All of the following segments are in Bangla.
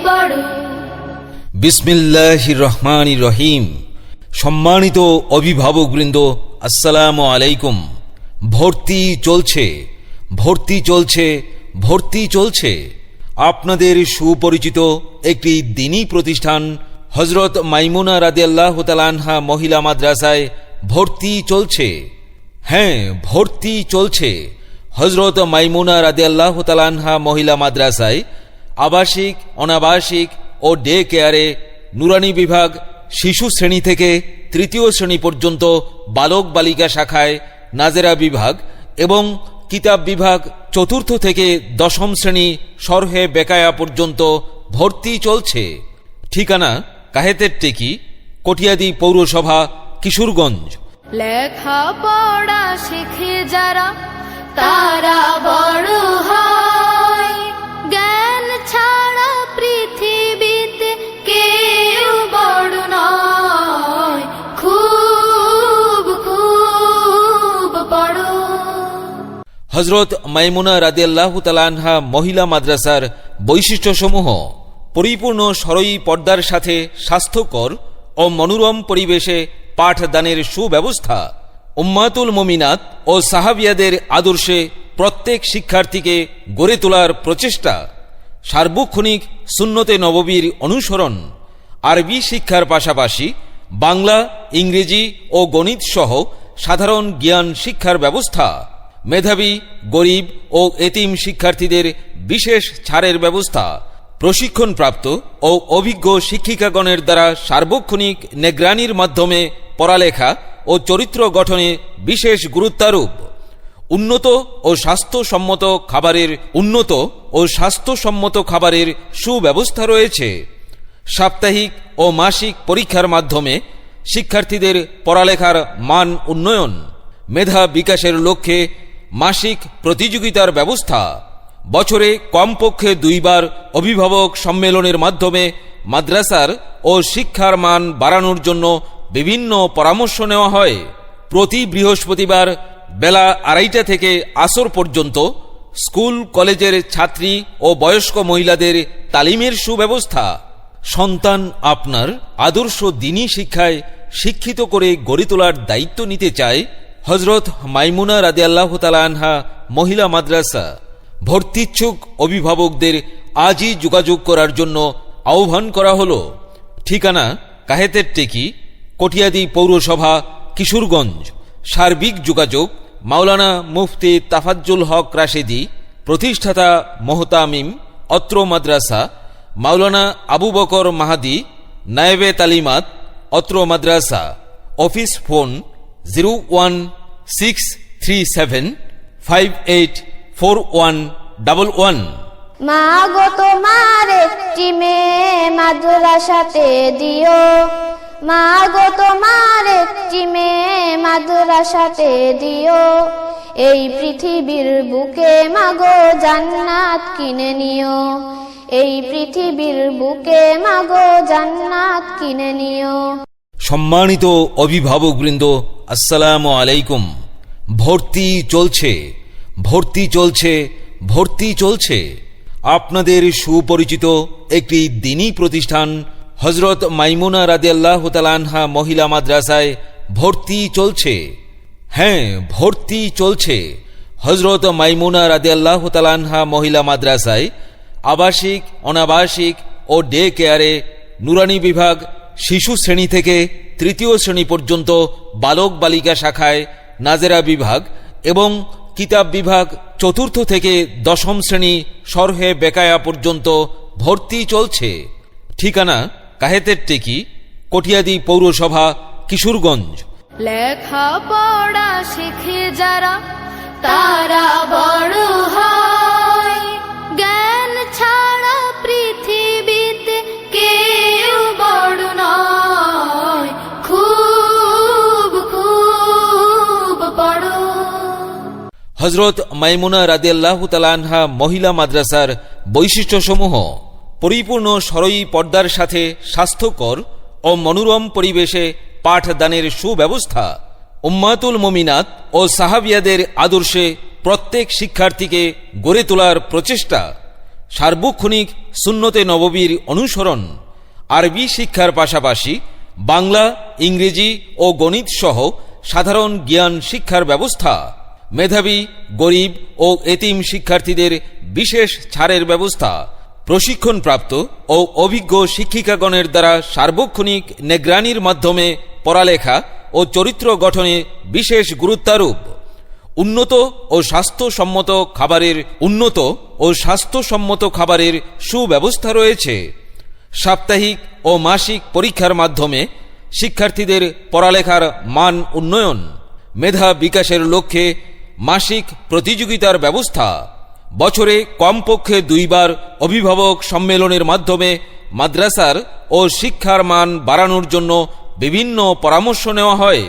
বড়। বিসমিল্লাহির রহমানির রহিম। সম্মানিত অভিভাবকবৃন্দ, আসসালামু আলাইকুম। ভর্তি চলছে, ভর্তি চলছে, ভর্তি চলছে। আপনাদের সুপরিচিত একটি দ্বীনী প্রতিষ্ঠান হযরত মাইমুনা রাদিয়াল্লাহু তাআলা আনহা মহিলা মাদ্রাসায় ভর্তি চলছে। হ্যাঁ, ভর্তি চলছে। হযরত মাইমুনা রাদিয়াল্লাহু তাআলা আনহা মহিলা মাদ্রাসায় আবাসিক, অনাবাসিক ও ডে কেয়ারে নুরানি বিভাগ, শিশু শ্রেণী থেকে তৃতীয় শ্রেণী পর্যন্ত, বালক বালিকা শাখায় নাজেরা বিভাগ এবং কিতাব বিভাগ চতুর্থ থেকে দশম শ্রেণী শরহে বেকায়া পর্যন্ত ভর্তি চলছে। ঠিকানা কাহেতের টেকি, কটিয়াদি পৌরসভা, কিশোরগঞ্জ। লেখা পড়া শিখে যারা তারা বড় হয়, জ্ঞান ছাড়া পৃথিবীতে কেউ বড় নয়, খুব খুব বড়। হযরত মাইমুনা রাদিয়াল্লাহু তাআলা আনহা মহিলা মাদ্রাসার বৈশিষ্ট্যসমূহ: পরিপূর্ণ সরই পর্দার সাথে স্বাস্থ্যকর ও মনোরম পরিবেশে পাঠদানের সুব্যবস্থা, উম্মাতুল মুমিনাত ও সাহাবিয়াদের আদর্শে প্রত্যেক শিক্ষার্থীকে গড়ে তোলার প্রচেষ্টা, সার্বক্ষণিক সুন্নতে নববীর অনুসরণ, আরবি শিক্ষার পাশাপাশি বাংলা, ইংরেজি ও গণিত সহ সাধারণ জ্ঞান শিক্ষার ব্যবস্থা, মেধাবী, গরিব ও এতিম শিক্ষার্থীদের বিশেষ ছাড়ের ব্যবস্থা, প্রশিক্ষণপ্রাপ্ত ও অভিজ্ঞ শিক্ষিকাগণের দ্বারা সার্বক্ষণিক নিগরানির মাধ্যমে পড়ালেখা ও চরিত্র গঠনে বিশেষ গুরুত্বারোপ, উন্নত ও স্বাস্থ্যসম্মত খাবারের সুব্যবস্থা রয়েছে। সাপ্তাহিক ও মাসিক পরীক্ষার মাধ্যমে শিক্ষার্থীদের পড়ালেখার মান উন্নয়ন, মেধা বিকাশের লক্ষ্যে মাসিক প্রতিযোগিতার ব্যবস্থা, বছরে কমপক্ষে 2 বার অভিভাবক সম্মেলনের মাধ্যমে মাদ্রাসার ও শিক্ষার মান বাড়ানোর জন্য বিভিন্ন পরামর্শ নেওয়া হয়। প্রতি বৃহস্পতিবার বেলা 2:30 থেকে আসর পর্যন্ত স্কুল কলেজের ছাত্রী ও বয়স্ক মহিলাদের তালিমের সুব্যবস্থা। সন্তান আপনার আদর্শ দ্বীনী শিক্ষায় শিক্ষিত করে গড়ে তোলার দায়িত্ব নিতে চায় হযরত মাইমুনা রাদিয়াল্লাহু তাআলা আনহা মহিলা মাদ্রাসা। ভর্তিচ্ছুক অভিভাবকদের আজই যোগাযোগ করার জন্য আহ্বান করা হলো। ঠিকানা কাহেতের টেকি, কটিয়াদি পৌরসভা, কিশোরগঞ্জ। সার্বিক যোগাযোগ মাওলানা মুফতি তাফাজ্জুল হক রাশেদি, প্রতিষ্ঠাতা মোহতামিম অত্র মাদ্রাসা, মাওলানা আবু বকর মাহাদি, নায়েবে তালিমাত অত্র মাদ্রাসা। Office phone 01637584111। মা গো তোমার একটি মেয়ে মাদ্রাসাতে দিও, মা গো তোমার একটি মেয়ে মাদ্রাসাতে দিও, এই পৃথিবীর বুকে মাগো জান্নাত কিনে নিও, এই পৃথিবীর বুকে মাগো জান্নাত কিনে নিও। সম্মানিত অভিভাবকবৃন্দ, আসসালামু আলাইকুম। ভর্তি চলছে, ভর্তি চলছে, ভর্তি চলছে। আপনাদের সুপরিচিত একটি দ্বীনী প্রতিষ্ঠান হযরত মাইমুনা রাদিয়াল্লাহু তাআলা আনহা মহিলা মাদ্রাসায় ভর্তি চলছে। হ্যাঁ, ভর্তি চলছে। হযরত মাইমুনা রাদিয়াল্লাহু তাআলা আনহা মহিলা মাদ্রাসায় আবাসিক, অনাবাসিক ও ডে কেয়ারে নুরানি বিভাগ, শিশু শ্রেণী থেকে তৃতীয় শ্রেণী পর্যন্ত, বালক বালিকা শাখায় নাজেরা বিভাগ এবং কিতাব বিভাগ চতুর্থ থেকে দশম শ্রেণী শরহে বেকায়া পর্যন্ত ভর্তি চলছে। ঠিকানা কাহেতের টেকি, কটিয়াদি পৌরসভা, কিশোরগঞ্জ। লেখা পড়া শিখে যারা তারা বড় হয়, জ্ঞান ছাড়া পৃথিবীতে কেউ বড় নয়, খুব খুব বড়। হযরত মাইমুনা রাদিয়াল্লাহু তাআলা আনহা মহিলা মাদ্রাসার বৈশিষ্ট্যসমূহ: পরিপূর্ণ সরই পর্দার সাথে স্বাস্থ্যকর ও মনোরম পরিবেশে পাঠদানের সুব্যবস্থা, উম্মাতুল মুমিনাত ও সাহাবিয়াদের আদর্শে প্রত্যেক শিক্ষার্থীকে গড়ে তোলার প্রচেষ্টা, সার্বক্ষণিক সুন্নতে নববীর অনুসরণ, আরবি শিক্ষার পাশাপাশি বাংলা, ইংরেজি ও গণিত সহ সাধারণ জ্ঞান শিক্ষার ব্যবস্থা, মেধাবী, গরিব ও এতিম শিক্ষার্থীদের বিশেষ ছাড়ের ব্যবস্থা, প্রশিক্ষণপ্রাপ্ত ও অভিজ্ঞ শিক্ষিকাগণের দ্বারা সার্বক্ষণিক নিগরানির মাধ্যমে পড়ালেখা ও চরিত্র গঠনে বিশেষ গুরুত্বারোপ, উন্নত ও স্বাস্থ্যসম্মত খাবারের সুব্যবস্থা রয়েছে। সাপ্তাহিক ও মাসিক পরীক্ষার মাধ্যমে শিক্ষার্থীদের পড়ালেখার মান উন্নয়ন, মেধা বিকাশের লক্ষ্যে মাসিক প্রতিযোগিতার ব্যবস্থা, বছরে কমপক্ষে 2 বার অভিভাবক সম্মেলনের মাধ্যমে মাদ্রাসার ও শিক্ষার মান বাড়ানোর জন্য বিভিন্ন পরামর্শ নেওয়া হয়।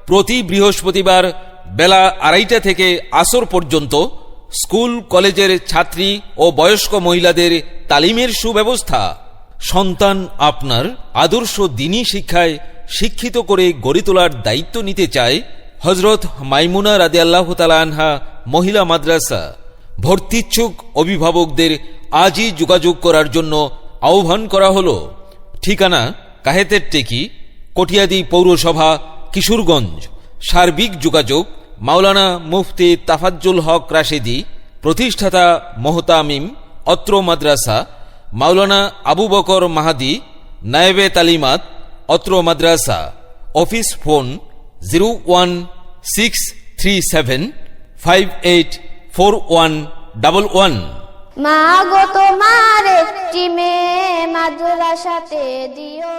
প্রতি বৃহস্পতিবার বেলা 2:30 থেকে আসর পর্যন্ত স্কুল কলেজের ছাত্রী ও বয়স্ক মহিলাদের তালিমের সুব্যবস্থা। সন্তান আপনার আদর্শ দ্বীনী শিক্ষায় শিক্ষিত করে গড়ে তোলার দায়িত্ব নিতে চায় হযরত মাইমুনা রাদিয়াল্লাহু তাআলা আনহা মহিলা মাদ্রাসা। ভর্তিচ্ছুক অভিভাবকদের আজই যোগাযোগ করার জন্য আহ্বান করা হল। ঠিকানা কাহেতের টেকি, কটিয়াদি পৌরসভা, কিশোরগঞ্জ। সার্বিক যোগাযোগ মাওলানা মুফতি তাফাজ্জুল হক রাশেদি, প্রতিষ্ঠাতা মোহতামিম, অত্র মাদ্রাসা। মাওলানা আবু বকর মাহাদি, নায়েবে তালিমাত, অত্র মাদ্রাসা। Office phone 01637584111। মা গো তোমার একটি মেয়ে মাদ্রাসাতে দিও।